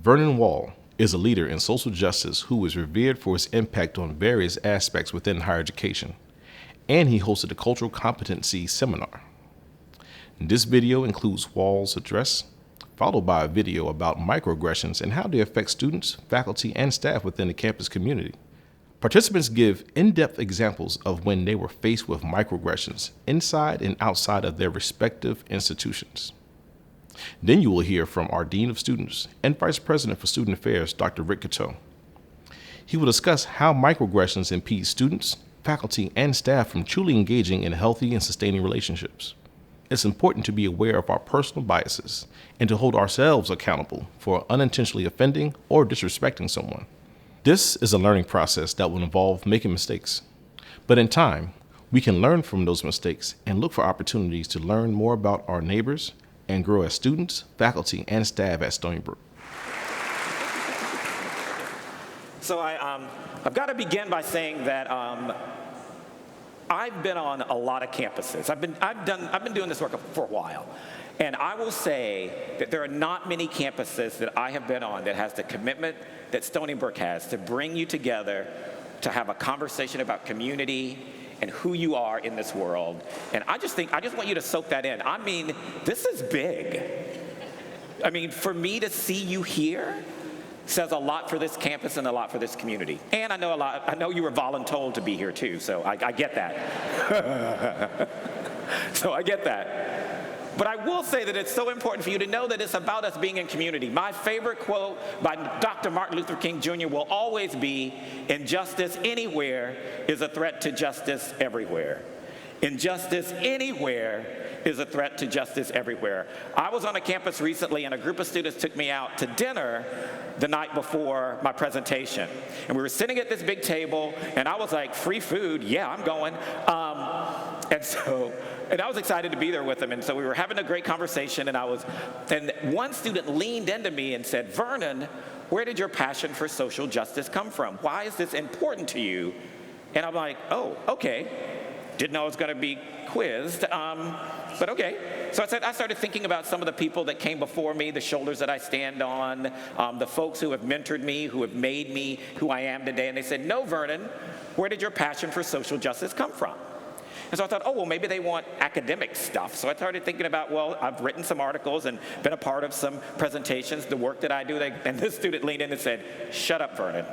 Vernon Wall is a leader in social justice who is revered for his impact on various aspects within higher education, and he hosted a cultural competency seminar. This video includes Wall's address, followed by a video about microaggressions and how they affect students, faculty, and staff within the campus community. Participants give in-depth examples of when they were faced with microaggressions inside and outside of their respective institutions. Then you will hear from our Dean of Students and Vice President for Student Affairs, Dr. Gatteau. He will discuss how microaggressions impede students, faculty, and staff from truly engaging in healthy and sustaining relationships. It's important to be aware of our personal biases and to hold ourselves accountable for unintentionally offending or disrespecting someone. This is a learning process that will involve making mistakes. But in time, we can learn from those mistakes and look for opportunities to learn more about our neighbors and grow as students, faculty, and staff at Stony Brook. So I've got to begin by saying that I've been on a lot of campuses. I've been doing this work for a while, and I will say that there are not many campuses that I have been on that has the commitment that Stony Brook has to bring you together to have a conversation about community and who you are in this world. And I just want you to soak that in. I mean, this is big. I mean, for me to see you here says a lot for this campus and a lot for this community. And I know you were voluntold to be here too, so I get that. So I get that. But I will say that it's so important for you to know that it's about us being in community. My favorite quote by Dr. Martin Luther King Jr. will always be, "Injustice anywhere is a threat to justice everywhere." Injustice anywhere is a threat to justice everywhere. I was on a campus recently, and a group of students took me out to dinner the night before my presentation. And we were sitting at this big table, and I was like, free food, yeah, I'm going. And I was excited to be there with them, and so we were having a great conversation, and one student leaned into me and said, "Vernon, where did your passion for social justice come from? Why is this important to you?" And I'm like, oh, okay. Didn't know I was going to be quizzed, but okay. So I started thinking about some of the people that came before me, the shoulders that I stand on, the folks who have mentored me, who have made me who I am today, and they said, "No, Vernon, where did your passion for social justice come from?" And so I thought, oh, well, maybe they want academic stuff. So I started thinking about, well, I've written some articles and been a part of some presentations, the work that I do. And this student leaned in and said, "Shut up, Vernon.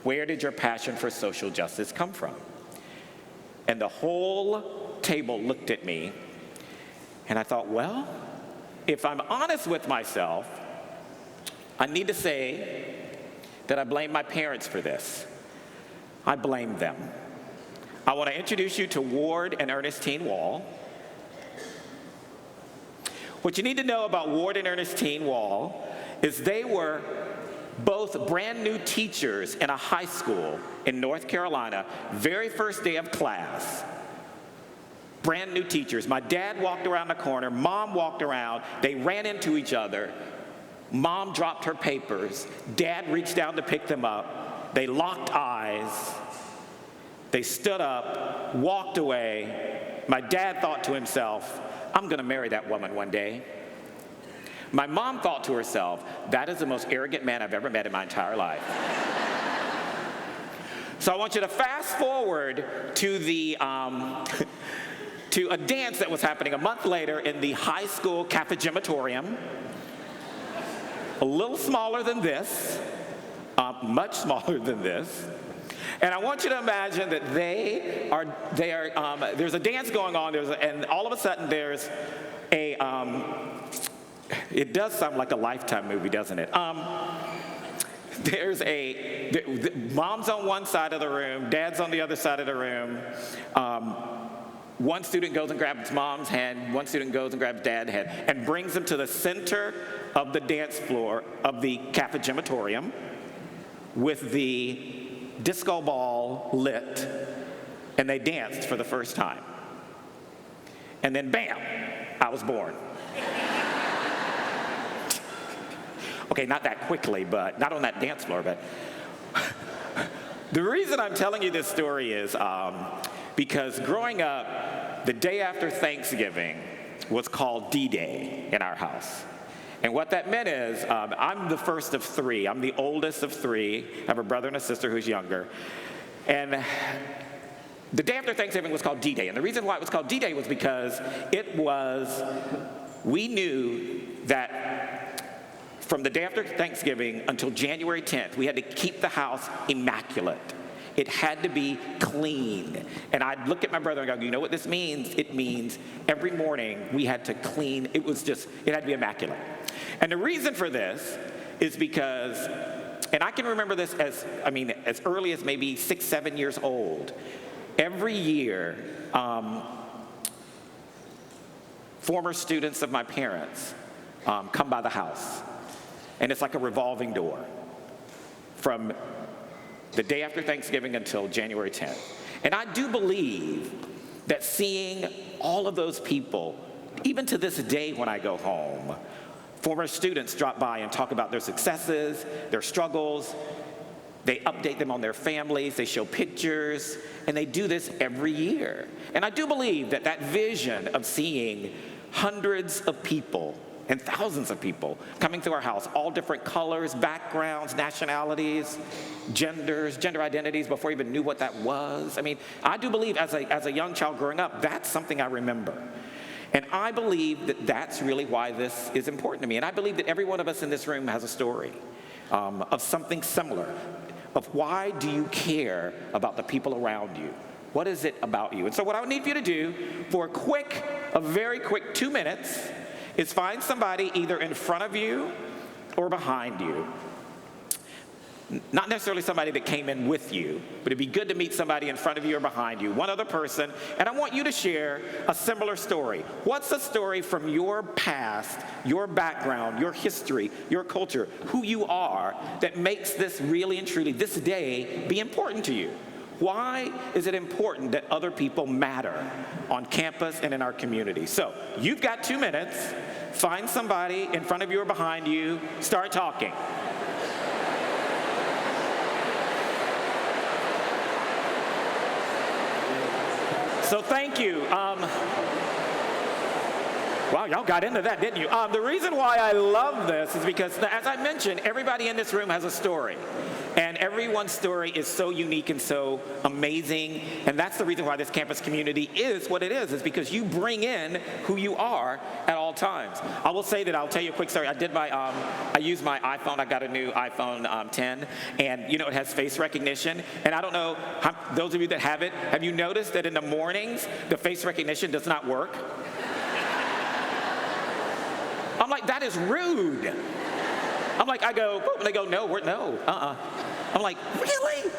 Where did your passion for social justice come from?" And the whole table looked at me, and I thought, well, if I'm honest with myself, I need to say that I blame my parents for this. I blame them. I want to introduce you to Ward and Ernestine Wall. What you need to know about Ward and Ernestine Wall is they were both brand new teachers in a high school in North Carolina, very first day of class. Brand new teachers. My dad walked around the corner, mom walked around, they ran into each other. Mom dropped her papers, dad reached down to pick them up, they locked eyes. They stood up, walked away. My dad thought to himself, "I'm going to marry that woman one day." My mom thought to herself, "That is the most arrogant man I've ever met in my entire life." So I want you to fast forward to to a dance that was happening a month later in the high school cafegimatorium. A little smaller than this, much smaller than this. And I want you to imagine that there's a dance going on, and all of a sudden there's a, it does sound like a Lifetime movie, doesn't it? Mom's on one side of the room, dad's on the other side of the room. One student goes and grabs mom's hand, one student goes and grabs dad's hand, and brings them to the center of the dance floor of the cafegimatorium with the disco ball lit, and they danced for the first time. And then bam, I was born. Okay, not that quickly, but not on that dance floor, but the reason I'm telling you this story is because growing up, the day after Thanksgiving was called D-Day in our house. And what that meant is, I'm the first of three. I'm the oldest of three. I have a brother and a sister who's younger. And the day after Thanksgiving was called D-Day. And the reason why it was called D-Day was because we knew that from the day after Thanksgiving until January 10th, we had to keep the house immaculate. It had to be clean. And I'd look at my brother and go, you know what this means? It means every morning we had to clean. It had to be immaculate. And the reason for this is because, and I can remember this as early as maybe 6, 7 years old. Every year, former students of my parents come by the house. And it's like a revolving door from the day after Thanksgiving until January 10th. And I do believe that seeing all of those people, even to this day when I go home, former students drop by and talk about their successes, their struggles. They update them on their families, they show pictures, and they do this every year. And I do believe that that vision of seeing hundreds of people and thousands of people coming through our house, all different colors, backgrounds, nationalities, genders, gender identities, before I even knew what that was. I do believe as a young child growing up, that's something I remember. And I believe that that's really why this is important to me. And I believe that every one of us in this room has a story of something similar, of why do you care about the people around you? What is it about you? And so what I would need for you to do for a very quick 2 minutes is find somebody either in front of you or behind you. Not necessarily somebody that came in with you, but it'd be good to meet somebody in front of you or behind you, one other person, and I want you to share a similar story. What's a story from your past, your background, your history, your culture, who you are, that makes this really and truly, this day, be important to you? Why is it important that other people matter on campus and in our community? So, you've got 2 minutes. Find somebody in front of you or behind you. Start talking. So thank you. Wow, y'all got into that, didn't you? The reason why I love this is because, as I mentioned, everybody in this room has a story. And everyone's story is so unique and so amazing. And that's the reason why this campus community is what it is because you bring in who you are at all times. I will say that I'll tell you a quick story. I used my iPhone. I got a new iPhone 10. And, it has face recognition. And I don't know, those of you that have it, have you noticed that in the mornings, the face recognition does not work? I'm like, that is rude. I'm like, I go, and they go, no. I'm like, really?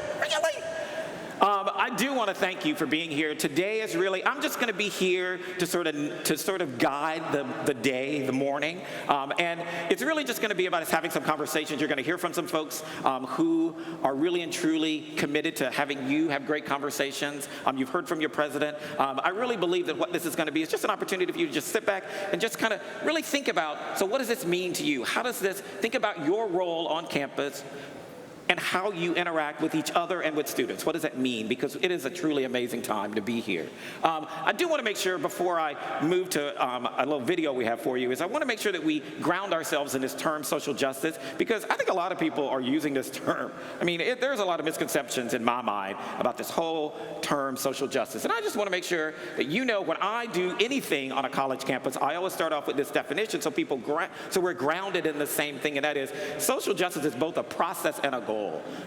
I do want to thank you for being here. Today is really, I'm just going to be here to sort of guide the day, the morning. And it's really just going to be about us having some conversations. You're going to hear from some folks who are really and truly committed to having you have great conversations. You've heard from your president. I really believe that what this is going to be is just an opportunity for you to just sit back and just kind of really think about, so what does this mean to you? How does this, think about your role on campus, and how you interact with each other and with students. What does that mean? Because it is a truly amazing time to be here. I do want to make sure before I move to a little video we have for you is I want to make sure that we ground ourselves in this term social justice because I think a lot of people are using this term. There's a lot of misconceptions in my mind about this whole term social justice. And I just want to make sure that when I do anything on a college campus, I always start off with this definition so we're grounded in the same thing, and that is social justice is both a process and a goal.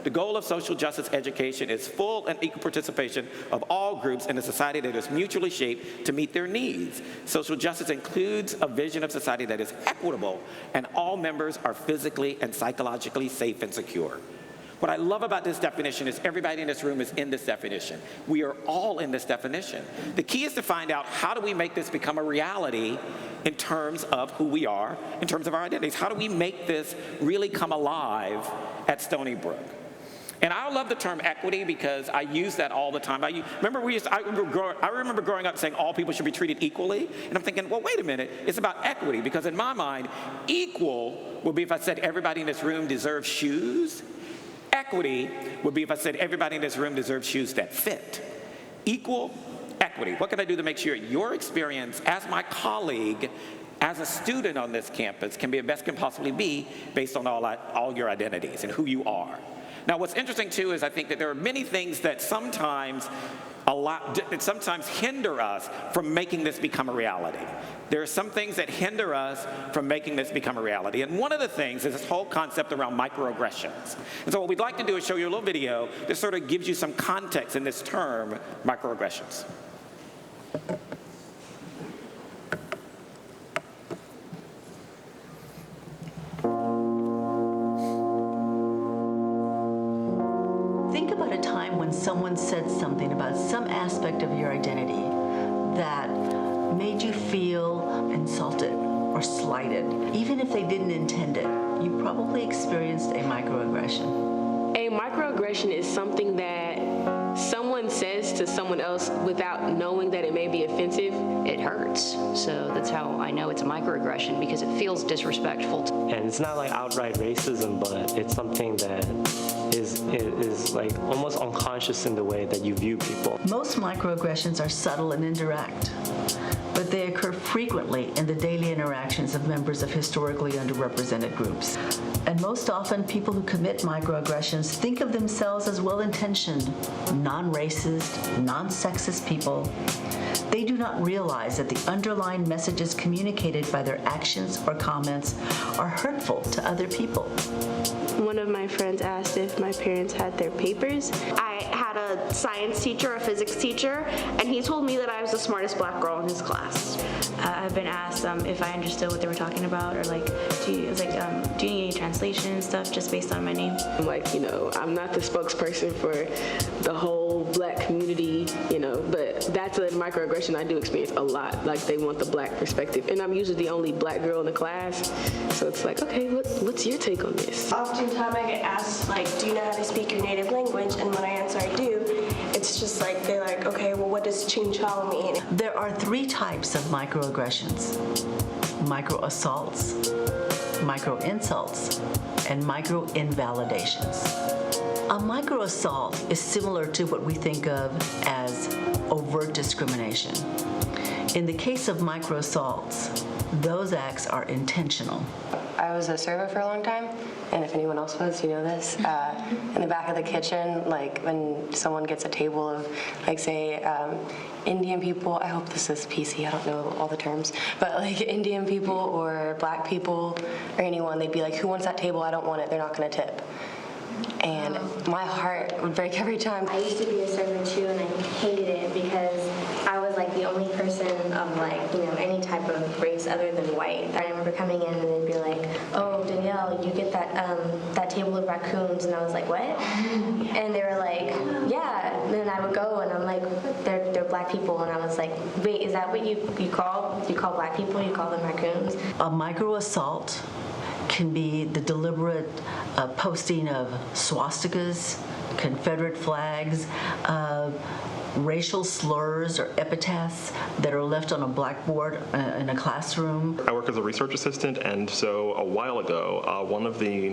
The goal of social justice education is full and equal participation of all groups in a society that is mutually shaped to meet their needs. Social justice includes a vision of society that is equitable and all members are physically and psychologically safe and secure. What I love about this definition is everybody in this room is in this definition. We are all in this definition. The key is to find out how do we make this become a reality in terms of who we are, in terms of our identities. How do we make this really come alive at Stony Brook? And I love the term equity because I use that all the time. I remember growing up saying all people should be treated equally. And I'm thinking, well, wait a minute. It's about equity because in my mind, equal would be if I said everybody in this room deserves shoes. Equity would be if I said everybody in this room deserves shoes that fit. Equal, equity. What can I do to make sure your experience as my colleague as a student on this campus can be the best can possibly be based on all your identities and who you are. Now, what's interesting too is I think that there are many things that sometimes hinder us from making this become a reality. There are some things that hinder us from making this become a reality. And one of the things is this whole concept around microaggressions. And so what we'd like to do is show you a little video that sort of gives you some context in this term, microaggressions. Think about a time when someone said something about some aspect of your identity that made you feel insulted or slighted. Even if they didn't intend it, you probably experienced a microaggression. A microaggression is something that someone says to someone else without knowing that it may be offensive. It hurts. So that's how I know it's a microaggression, because it feels disrespectful. And it's not like outright racism, but it's something that is like almost unconscious in the way that you view people. Most microaggressions are subtle and indirect, but they occur frequently in the daily interactions of members of historically underrepresented groups. And most often, people who commit microaggressions think of themselves as well-intentioned, non-racist, non-sexist people. They do not realize that the underlying messages communicated by their actions or comments are hurtful to other people. One of my friends asked if my parents had their papers. I had a science teacher, a physics teacher, and he told me that I was the smartest black girl in his class. I've been asked if I understood what they were talking about, or do you need any translation and stuff just based on my name? I'm I'm not the spokesperson for the whole black community, but that's a microaggression I do experience a lot. Like, they want the black perspective, and I'm usually the only black girl in the class, so it's like, okay, what's your take on this? Oftentimes I get asked, do you know how to speak your native language? And when I answer I do, it's just they're like, okay, well, what does Chinchao mean? There are 3 types of microaggressions: microassaults, microinsults, and microinvalidations. A microassault is similar to what we think of as overt discrimination. In the case of microassaults, those acts are intentional. I was a server for a long time, and if anyone else was, you know this. In the back of the kitchen, when someone gets a table of, say, Indian people, I hope this is PC, I don't know all the terms, but Indian people or black people or anyone, they'd be like, who wants that table? I don't want it, they're not gonna tip. And my heart would break every time. I used to be a server too, and I hated it because I was the only person of any type of race other than white. I remember coming in and they'd be like, "Oh, Danielle, you get that table of raccoons," and I was like, "What?" And they were like, "Yeah." And then I would go and I'm like, "They're black people," and I was like, "Wait, is that what you call black people? You call them raccoons?" A microassault can be the deliberate posting of swastikas, Confederate flags, racial slurs or epithets that are left on a blackboard in a classroom. I work as a research assistant, and so a while ago, one of the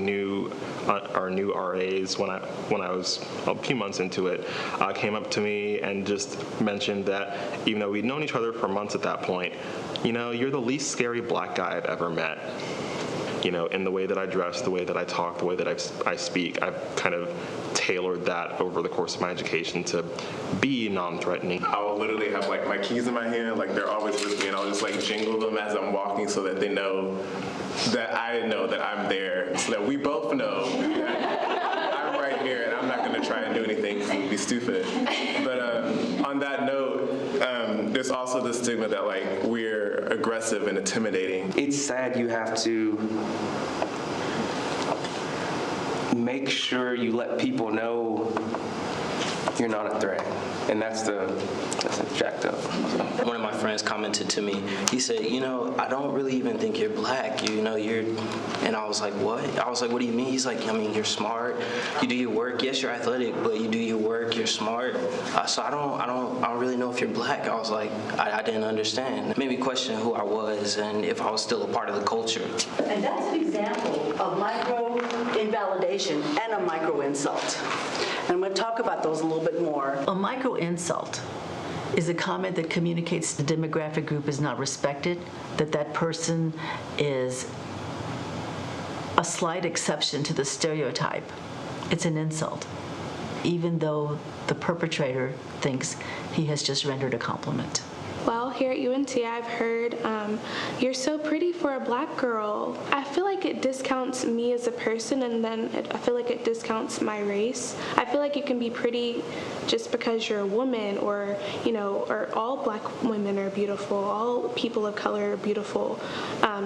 our new RAs, when I was a few months into it, came up to me and just mentioned that even though we'd known each other for months at that point, you're the least scary black guy I've ever met. In the way that I dress, the way that I talk, the way that I speak. I've kind of tailored that over the course of my education to be non-threatening. I'll literally have my keys in my hand, they're always with me, and I'll just jingle them as I'm walking so that they know that I know that I'm there, so that we both know that I'm right here and I'm not going to try and do anything to be stupid. But on that note, there's also the stigma that we're aggressive and intimidating. It's sad you have to make sure you let people know you're not a threat, and that's jacked up. So. One of my friends commented to me, he said, I don't really even think you're black, you're, and I was like, what? I was like, what do you mean? He's like, you're smart, you do your work, yes, you're athletic, but you do your work, you're smart, so I don't really know if you're black. I was like, I didn't understand. It made me question who I was and if I was still a part of the culture. And that's an example of micro-invalidation and a micro-insult. And I'm going to talk about those a little bit more. A micro-insult is a comment that communicates the demographic group is not respected, that that person is a slight exception to the stereotype. It's an insult, even though the perpetrator thinks he has just rendered a compliment. Well, here at UNT, I've heard, you're so pretty for a black girl. I feel like it discounts me as a person, and then I feel like it discounts my race. I feel like you can be pretty just because you're a woman, or, you know, or all black women are beautiful, all people of color are beautiful,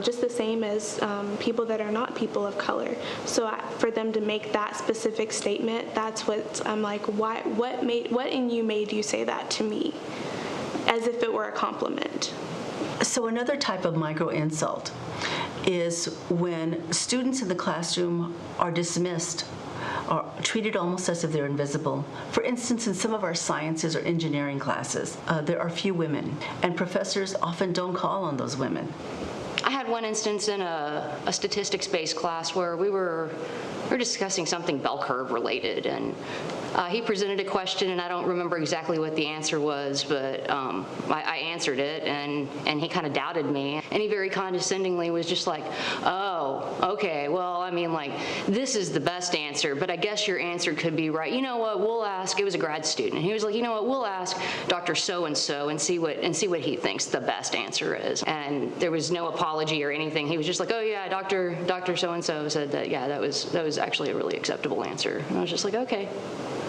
just the same as people that are not people of color. So for them to make that specific statement, that's what I'm like, what in you made you say that to me? As if it were a compliment. So another type of micro-insult is when students in the classroom are dismissed or treated almost as if they're invisible. For instance, in some of our sciences or engineering classes, there are few women, and professors often don't call on those women. I had one instance in a statistics-based class where we were discussing something bell curve related, and he presented a question, and I don't remember exactly what the answer was, but I answered it, and he kind of doubted me, and he very condescendingly was just like, oh, okay, well, I mean, like, this is the best answer, but I guess your answer could be right. You know what, we'll ask, it was a grad student, he was like, you know what, we'll ask Dr. So-and-so and see what he thinks the best answer is. And there was no apology or anything. He was just like, oh yeah, Dr. So-and-so said that, yeah, that was actually a really acceptable answer. And I was just like, okay.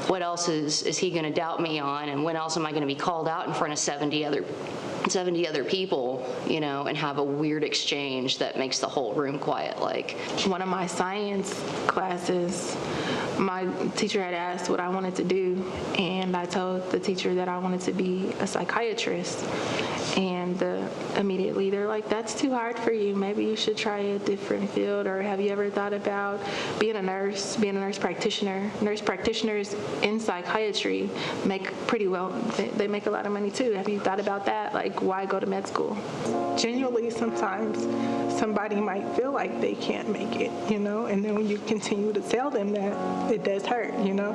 What else is he going to doubt me on, and when else am I going to be called out in front of 70 other people, you know, and have a weird exchange that makes the whole room quiet? Like, one of my science classes, my teacher had asked what I wanted to do, and I told the teacher that I wanted to be a psychiatrist. And immediately they're like, that's too hard for you. Maybe you should try a different field, or have you ever thought about being a nurse practitioner? Nurse practitioners in psychiatry make pretty well, they make a lot of money too. Have you thought about that? Like, why go to med school? Genuinely, sometimes somebody might feel like they can't make it, you know, and then when you continue to tell them that, it does hurt, you know.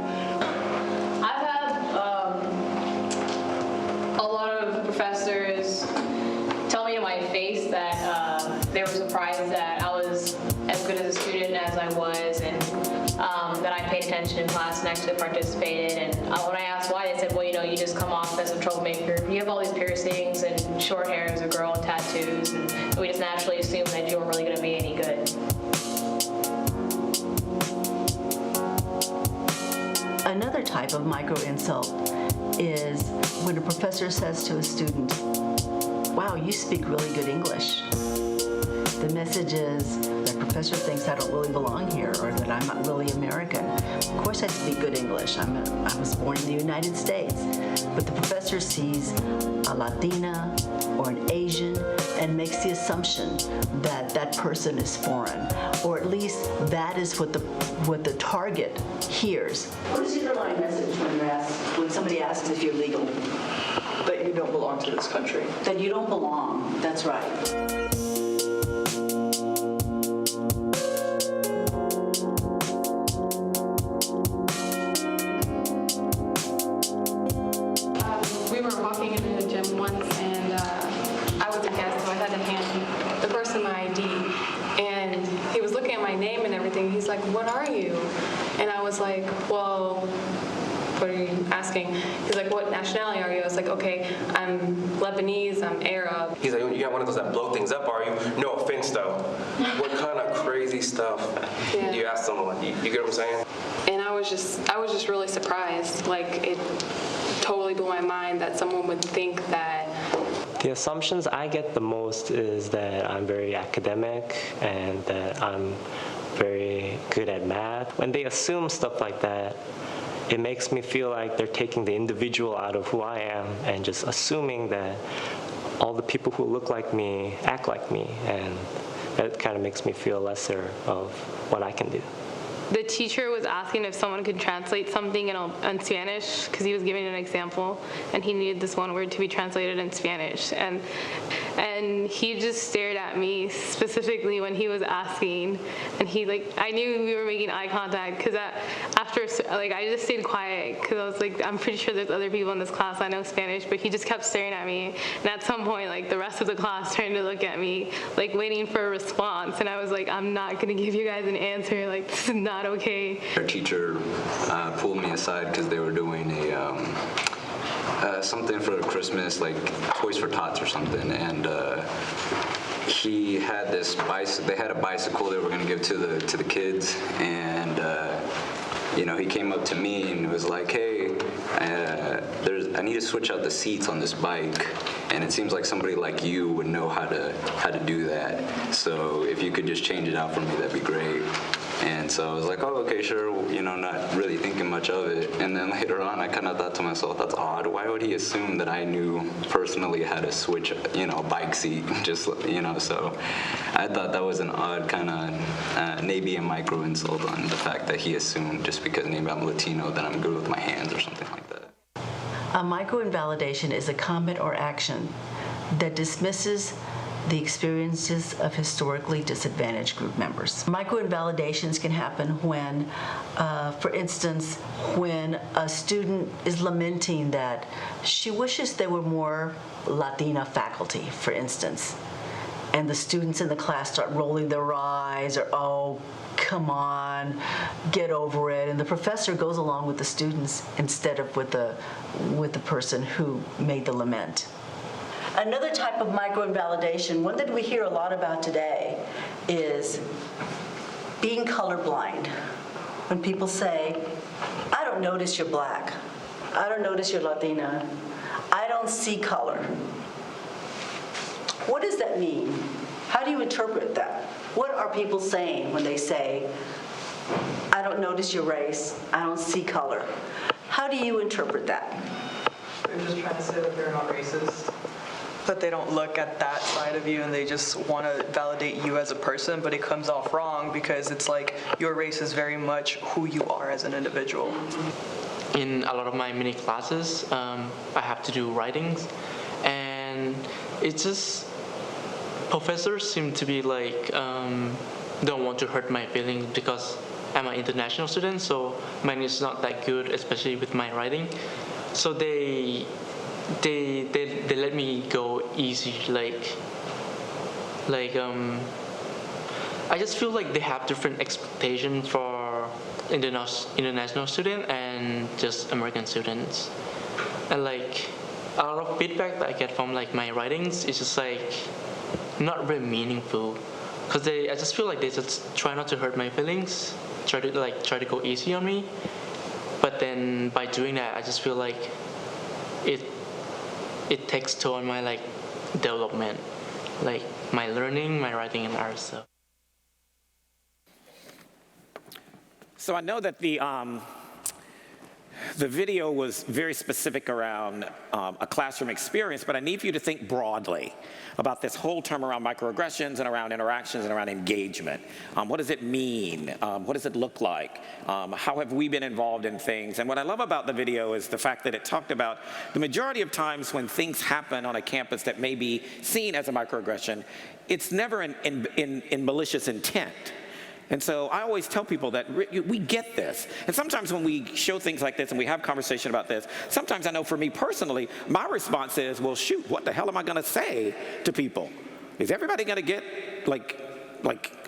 I've had a lot of professors tell me to my face that they were surprised that I was as good as a student as I was, and that I paid attention in class and actually participated. And when I asked why, they said, well, you know, you just come off as a troublemaker. You have all these piercings and short hair as a girl and tattoos, and we just naturally assumed that you weren't really going to be any good. Another type of micro-insult is when a professor says to a student, wow, you speak really good English. The message is that professor thinks I don't really belong here, or that I'm not really American. Of course I speak good English. I was born in the United States. But the professor sees a Latina or an Asian and makes the assumption that that person is foreign, or at least that is what the target hears. What is the underlying message when somebody asks if you're legal? That you don't belong to this country. That you don't belong, that's right. We were walking into the gym once, and I was a guest, so I had to hand the person my ID. And he was looking at my name and everything. He's like, what are you? And I was like, well, what are you asking? He's like, what nationality are you? I was like, okay, I'm Lebanese, I'm Arab. He's like, you got one of those that blow things up, are you? No offense, though. What kind of crazy stuff do you ask someone? You get what I'm saying? And I was just really surprised. Like, it totally blew my mind that someone would think that. The assumptions I get the most is that I'm very academic and that I'm very good at math. When they assume stuff like that, it makes me feel like they're taking the individual out of who I am and just assuming that all the people who look like me act like me, and that kind of makes me feel lesser of what I can do. The teacher was asking if someone could translate something in Spanish, because he was giving an example, and he needed this one word to be translated in Spanish. And and he just stared at me specifically when he was asking, and I knew we were making eye contact, because after, I just stayed quiet, because I was like, I'm pretty sure there's other people in this class I know Spanish, but he just kept staring at me, and at some point, the rest of the class trying to look at me, waiting for a response, and I was like, I'm not gonna give you guys an answer, this is not okay. Our teacher pulled me aside because they were doing something for Christmas, like Toys for Tots or something, and he had this bicycle. They had a bicycle they were going to give to the kids, and he came up to me and was like, "Hey, I need to switch out the seats on this bike, and it seems like somebody like you would know how to do that. So if you could just change it out for me, that'd be great." And so I was like, "Oh, okay, sure," not really thinking much of it. And then later on, I kind of thought to myself, that's odd. Why would he assume that I knew personally how to switch, a bike seat? Just, so I thought that was an odd kind of, maybe a micro insult on the fact that he assumed just because maybe I'm Latino that I'm good with my hands or something like that. A micro-invalidation is a comment or action that dismisses the experiences of historically disadvantaged group members. Micro-invalidations can happen when, for instance, when a student is lamenting that she wishes there were more Latina faculty, for instance, and the students in the class start rolling their eyes or, "Oh, come on, get over it," and the professor goes along with the students instead of with the person who made the lament. Another type of micro-invalidation, one that we hear a lot about today, is being colorblind. When people say, "I don't notice you're black. I don't notice you're Latina. I don't see color." What does that mean? How do you interpret that? What are people saying when they say, "I don't notice your race. I don't see color"? How do you interpret that? They're just trying to say that they're not racist. But they don't look at that side of you, and they just want to validate you as a person, but it comes off wrong because it's like your race is very much who you are as an individual. In a lot of my mini classes, I have to do writings, and it's just professors seem to be don't want to hurt my feelings because I'm an international student, so mine is not that good, especially with my writing. So they let me go easy, I just feel like they have different expectations for international students and just American students, and a lot of feedback that I get from my writings is just not very meaningful, because I just feel like they just try not to hurt my feelings, try to go easy on me, but then by doing that I just feel like it takes toll on my development, my learning, my writing, and art stuff. So I know that the video was very specific around a classroom experience, but I need for you to think broadly about this whole term around microaggressions and around interactions and around engagement. What does it mean? What does it look like? How have we been involved in things? And what I love about the video is the fact that it talked about the majority of times when things happen on a campus that may be seen as a microaggression, it's never in malicious intent. And so I always tell people that we get this. And sometimes when we show things like this and we have conversation about this, sometimes I know for me personally, my response is, well, shoot, what the hell am I going to say to people? Is everybody going to get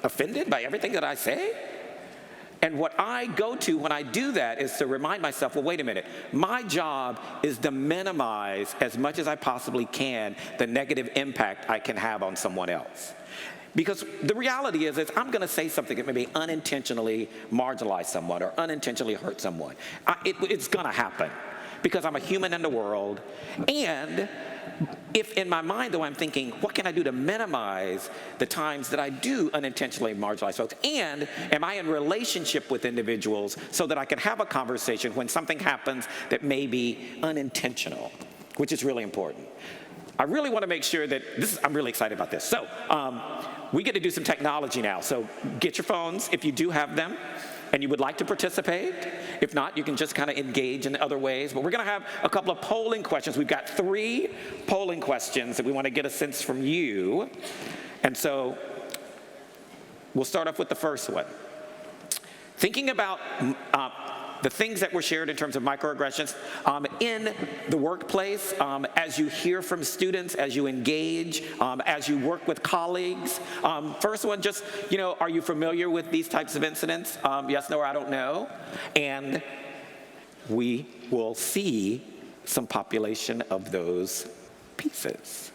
offended by everything that I say? And what I go to when I do that is to remind myself, well, wait a minute. My job is to minimize as much as I possibly can the negative impact I can have on someone else. Because the reality is I'm going to say something that maybe unintentionally marginalize someone or unintentionally hurt someone. It's going to happen because I'm a human in the world. And if in my mind, though, I'm thinking, what can I do to minimize the times that I do unintentionally marginalize folks? And am I in relationship with individuals so that I can have a conversation when something happens that may be unintentional, which is really important. I really want to make sure that I'm really excited about this. So we get to do some technology now. So get your phones if you do have them. and you would like to participate. If not, you can just kind of engage in other ways. But we're going to have a couple of polling questions. We've got 3 polling questions that we want to get a sense from you. And so we'll start off with the first one. Thinking about the things that were shared in terms of microaggressions in the workplace, as you hear from students, as you engage, as you work with colleagues. First one, just, are you familiar with these types of incidents? Yes, no, or I don't know. And we will see some population of those pieces.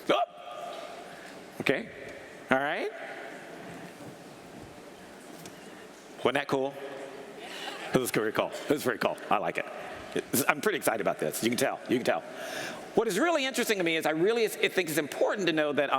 Oh. Okay, all right. Wasn't that cool? It was very cool. It was very cool. I like it. I'm pretty excited about this. You can tell. You can tell. What is really interesting to me is I think it's important to know that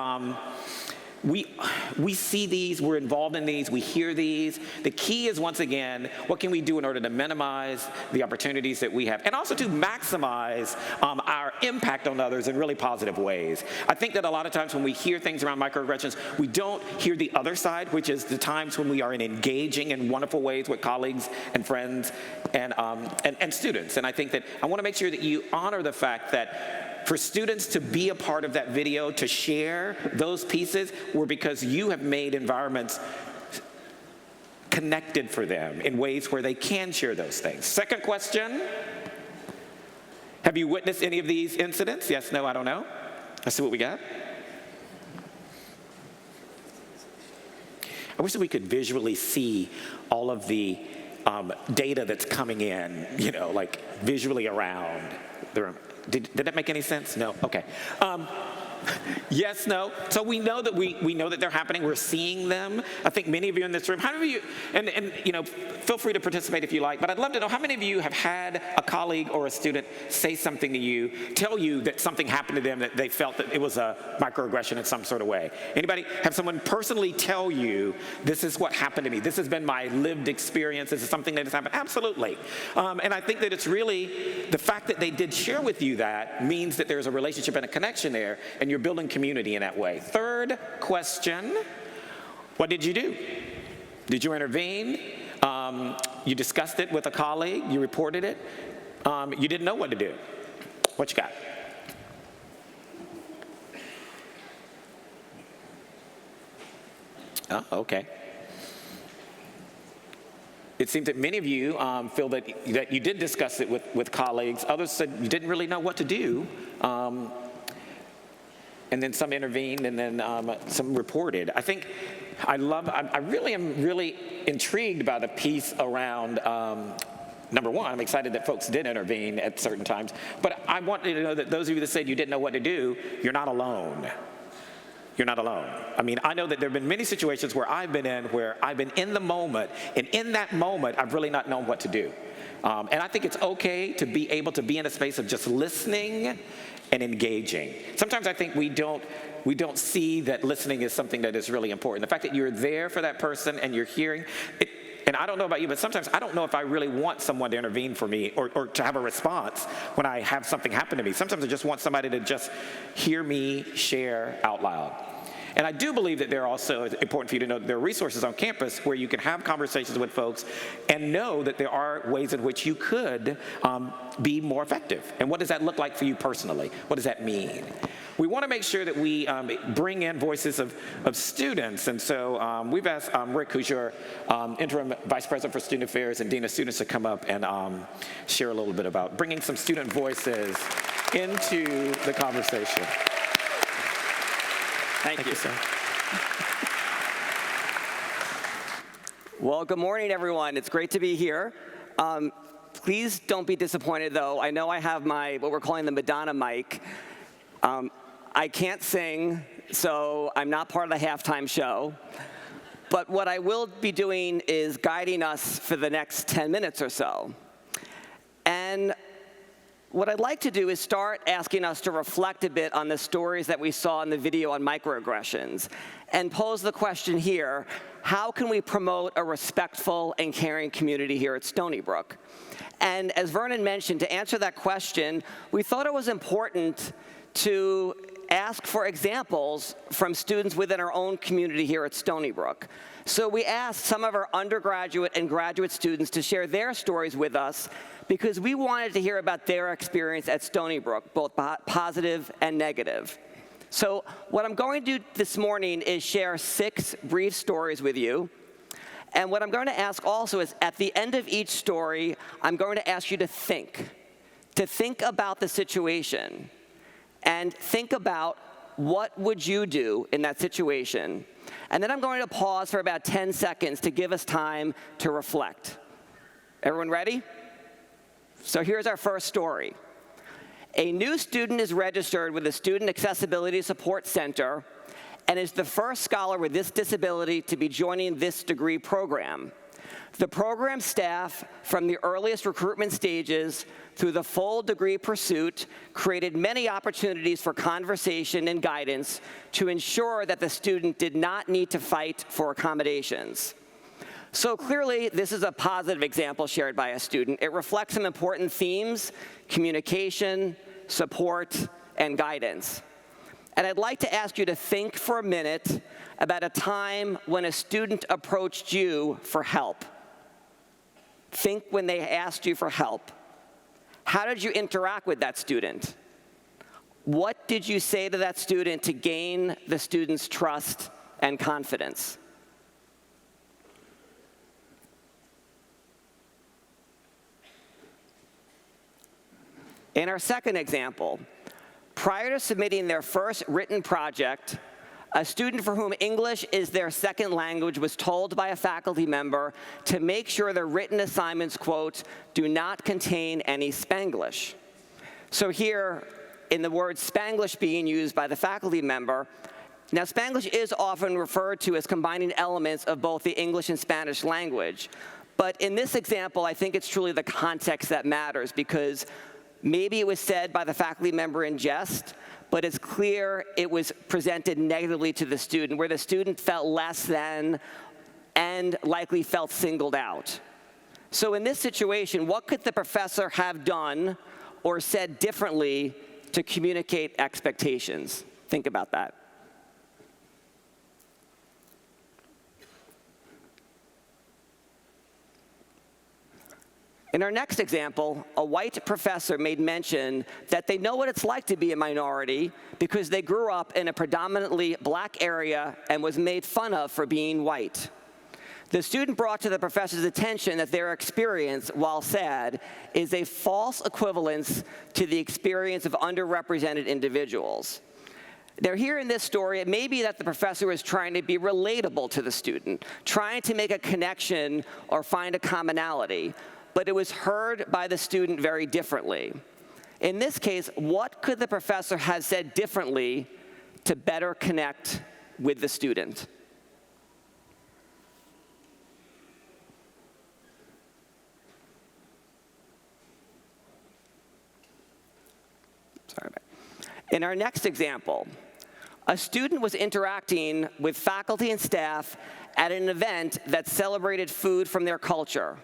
we see these, we're involved in these, we hear these. The key is, once again, what can we do in order to minimize the opportunities that we have, and also to maximize our impact on others in really positive ways. I think that a lot of times when we hear things around microaggressions, we don't hear the other side, which is the times when we are engaging in wonderful ways with colleagues and friends and students. And I think that I want to make sure that you honor the fact that for students to be a part of that video, to share those pieces, were because you have made environments connected for them in ways where they can share those things. Second question, have you witnessed any of these incidents? Yes, no, I don't know. Let's see what we got. I wish that we could visually see all of the data that's coming in, like visually around. Did that make any sense? No? Okay. Yes, no. So we know that we know that they're happening. We're seeing them. I think many of you in this room, how many of you, and feel free to participate if you like, but I'd love to know how many of you have had a colleague or a student say something to you, tell you that something happened to them, that they felt that it was a microaggression in some sort of way. Anybody have someone personally tell you, this is what happened to me, this has been my lived experience, this is something that has happened? Absolutely. And I think that it's really, the fact that they did share with you that means that there's a relationship and a connection there, and you're building community in that way. Third question, what did you do? Did you intervene? You discussed it with a colleague? You reported it? You didn't know what to do? What you got? Oh, okay. It seems that many of you feel that you did discuss it with colleagues. Others said you didn't really know what to do. And then some intervened, and then some reported. I think I really am really intrigued by the piece around, number one, I'm excited that folks did intervene at certain times, but I want you to know that those of you that said you didn't know what to do, you're not alone. You're not alone. I mean, I know that there have been many situations where I've been in the moment, and in that moment, I've really not known what to do. And I think it's okay to be able to be in a space of just listening and engaging. Sometimes I think we don't see that listening is something that is really important. The fact that you're there for that person and you're hearing it, and I don't know about you, but sometimes I don't know if I really want someone to intervene for me or to have a response when I have something happen to me. Sometimes I just want somebody to just hear me share out loud. And I do believe that it's important for you to know that there are resources on campus where you can have conversations with folks and know that there are ways in which you could be more effective. And what does that look like for you personally? What does that mean? We want to make sure that we bring in voices of students. And so we've asked Rick, who's your interim vice president for student affairs and dean of students, to come up and share a little bit about bringing some student voices into the conversation. Thank you, sir. Well, good morning, everyone. It's great to be here. Please don't be disappointed, though. I know I have what we're calling the Madonna mic. I can't sing, so I'm not part of the halftime show. But what I will be doing is guiding us for the next 10 minutes or so. And what I'd like to do is start asking us to reflect a bit on the stories that we saw in the video on microaggressions and pose the question here, how can we promote a respectful and caring community here at Stony Brook? And as Vernon mentioned, to answer that question, we thought it was important to ask for examples from students within our own community here at Stony Brook. So we asked some of our undergraduate and graduate students to share their stories with us because we wanted to hear about their experience at Stony Brook, both positive and negative. So what I'm going to do this morning is share 6 brief stories with you. And what I'm going to ask also is, at the end of each story, I'm going to ask you to think about the situation and think about what would you do in that situation. And then I'm going to pause for about 10 seconds to give us time to reflect. Everyone ready? So here's our first story. A new student is registered with the Student Accessibility Support Center and is the first scholar with this disability to be joining this degree program. The program staff, from the earliest recruitment stages through the full degree pursuit, created many opportunities for conversation and guidance to ensure that the student did not need to fight for accommodations. So clearly, this is a positive example shared by a student. It reflects some important themes: communication, support, and guidance. And I'd like to ask you to think for a minute about a time when a student approached you for help. Think when they asked you for help. How did you interact with that student? What did you say to that student to gain the student's trust and confidence? In our second example, prior to submitting their first written project, a student for whom English is their second language was told by a faculty member to make sure their written assignments, quote, do not contain any Spanglish. So here, in the word Spanglish being used by the faculty member, now Spanglish is often referred to as combining elements of both the English and Spanish language. But in this example, I think it's truly the context that matters, because maybe it was said by the faculty member in jest, but it's clear it was presented negatively to the student, where the student felt less than and likely felt singled out. So in this situation, what could the professor have done or said differently to communicate expectations? Think about that. In our next example, a white professor made mention that they know what it's like to be a minority because they grew up in a predominantly black area and was made fun of for being white. The student brought to the professor's attention that their experience, while sad, is a false equivalence to the experience of underrepresented individuals. Now, here in this story, it may be that the professor was trying to be relatable to the student, trying to make a connection or find a commonality, but it was heard by the student very differently. In this case, what could the professor have said differently to better connect with the student? Sorry. In our next example, a student was interacting with faculty and staff at an event that celebrated food from their culture.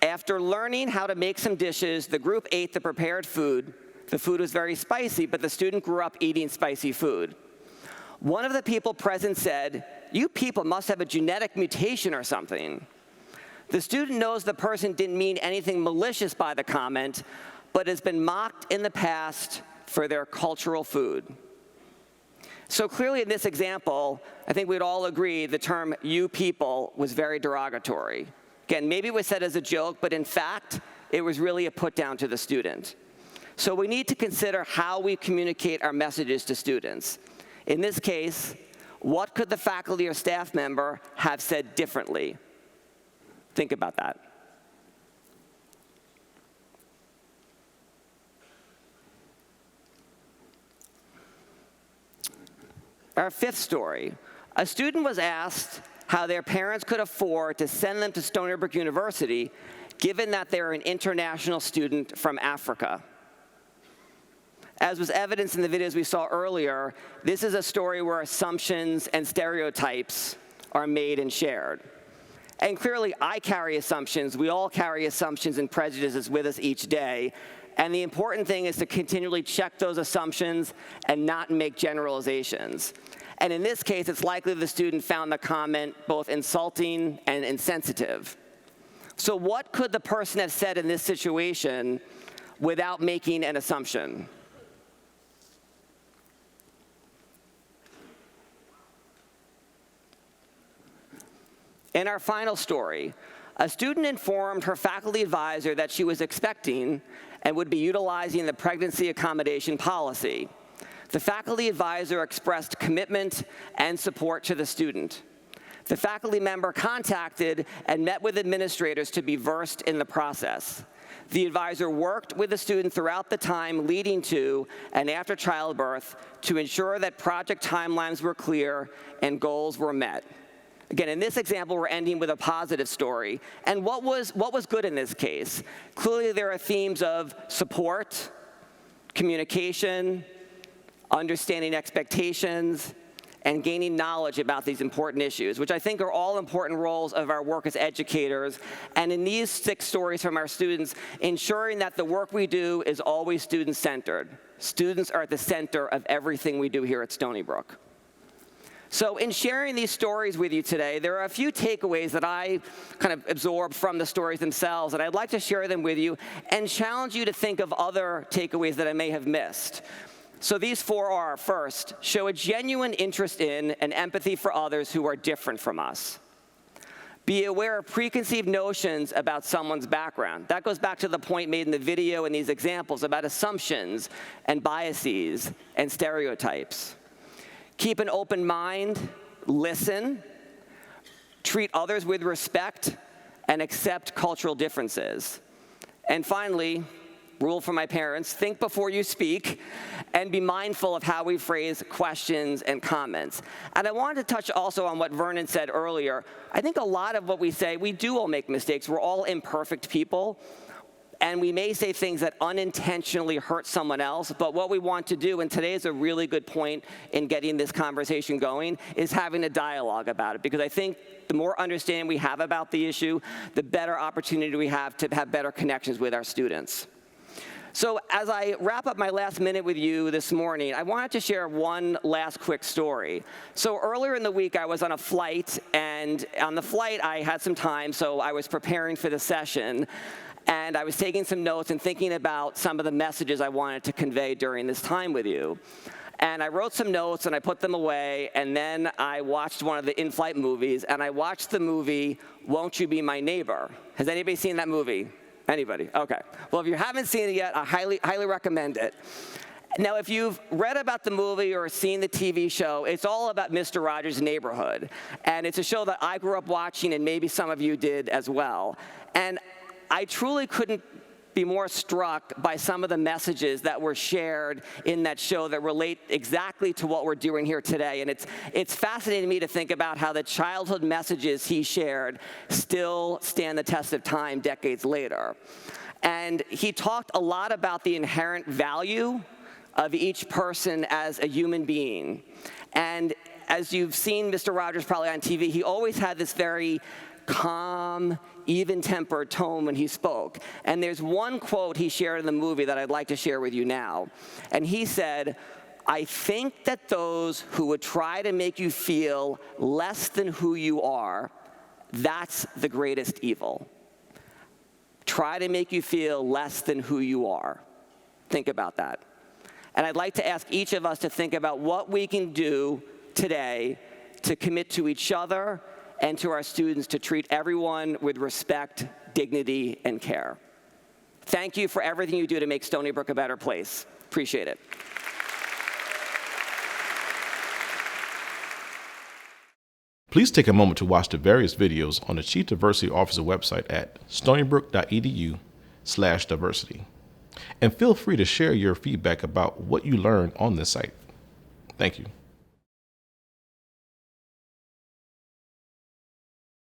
After learning how to make some dishes, the group ate the prepared food. The food was very spicy, but the student grew up eating spicy food. One of the people present said, "You people must have a genetic mutation or something." The student knows the person didn't mean anything malicious by the comment, but has been mocked in the past for their cultural food. So clearly in this example, I think we'd all agree the term "you people" was very derogatory. Again, maybe it was said as a joke, but in fact, it was really a put down to the student. So we need to consider how we communicate our messages to students. In this case, what could the faculty or staff member have said differently? Think about that. Our fifth story, a student was asked how their parents could afford to send them to Stony Brook University, given that they're an international student from Africa. As was evidenced in the videos we saw earlier, this is a story where assumptions and stereotypes are made and shared. And clearly, I carry assumptions. We all carry assumptions and prejudices with us each day. And the important thing is to continually check those assumptions and not make generalizations. And in this case, it's likely the student found the comment both insulting and insensitive. So what could the person have said in this situation without making an assumption? In our final story, a student informed her faculty advisor that she was expecting and would be utilizing the pregnancy accommodation policy. The faculty advisor expressed commitment and support to the student. The faculty member contacted and met with administrators to be versed in the process. The advisor worked with the student throughout the time leading to and after childbirth to ensure that project timelines were clear and goals were met. Again, in this example, we're ending with a positive story. And what was good in this case? Clearly, there are themes of support, communication, understanding expectations, and gaining knowledge about these important issues, which I think are all important roles of our work as educators. And in these 6 stories from our students, ensuring that the work we do is always student-centered. Students are at the center of everything we do here at Stony Brook. So in sharing these stories with you today, there are a few takeaways that I kind of absorbed from the stories themselves, and I'd like to share them with you and challenge you to think of other takeaways that I may have missed. So these 4 are, first, show a genuine interest in and empathy for others who are different from us. Be aware of preconceived notions about someone's background. That goes back to the point made in the video and these examples about assumptions and biases and stereotypes. Keep an open mind, listen, treat others with respect, and accept cultural differences. And finally, rule from my parents, think before you speak, and be mindful of how we phrase questions and comments. And I wanted to touch also on what Vernon said earlier. I think a lot of what we say, we do all make mistakes. We're all imperfect people. And we may say things that unintentionally hurt someone else, but what we want to do, and today is a really good point in getting this conversation going, is having a dialogue about it. Because I think the more understanding we have about the issue, the better opportunity we have to have better connections with our students. So as I wrap up my last minute with you this morning, I wanted to share one last quick story. So earlier in the week, I was on a flight, and on the flight, I had some time, so I was preparing for the session. And I was taking some notes and thinking about some of the messages I wanted to convey during this time with you. And I wrote some notes and I put them away, and then I watched one of the in-flight movies, and I watched the movie, Won't You Be My Neighbor? Has anybody seen that movie? Anybody? Okay. Well, if you haven't seen it yet, I highly recommend it. Now, if you've read about the movie or seen the TV show, it's all about Mr. Rogers' Neighborhood. And it's a show that I grew up watching, and maybe some of you did as well. And I truly couldn't be more struck by some of the messages that were shared in that show that relate exactly to what we're doing here today. And it's fascinating to me to think about how the childhood messages he shared still stand the test of time decades later. And he talked a lot about the inherent value of each person as a human being. And as you've seen Mr. Rogers probably on TV, he always had this very calm, even-tempered tone when he spoke. And there's one quote he shared in the movie that I'd like to share with you now. And he said, "I think that those who would try to make you feel less than who you are, that's the greatest evil." Try to make you feel less than who you are. Think about that. And I'd like to ask each of us to think about what we can do today to commit to each other and to our students to treat everyone with respect, dignity, and care. Thank you for everything you do to make Stony Brook a better place. Appreciate it. Please take a moment to watch the various videos on the Chief Diversity Officer website at stonybrook.edu/diversity. And feel free to share your feedback about what you learned on this site. Thank you.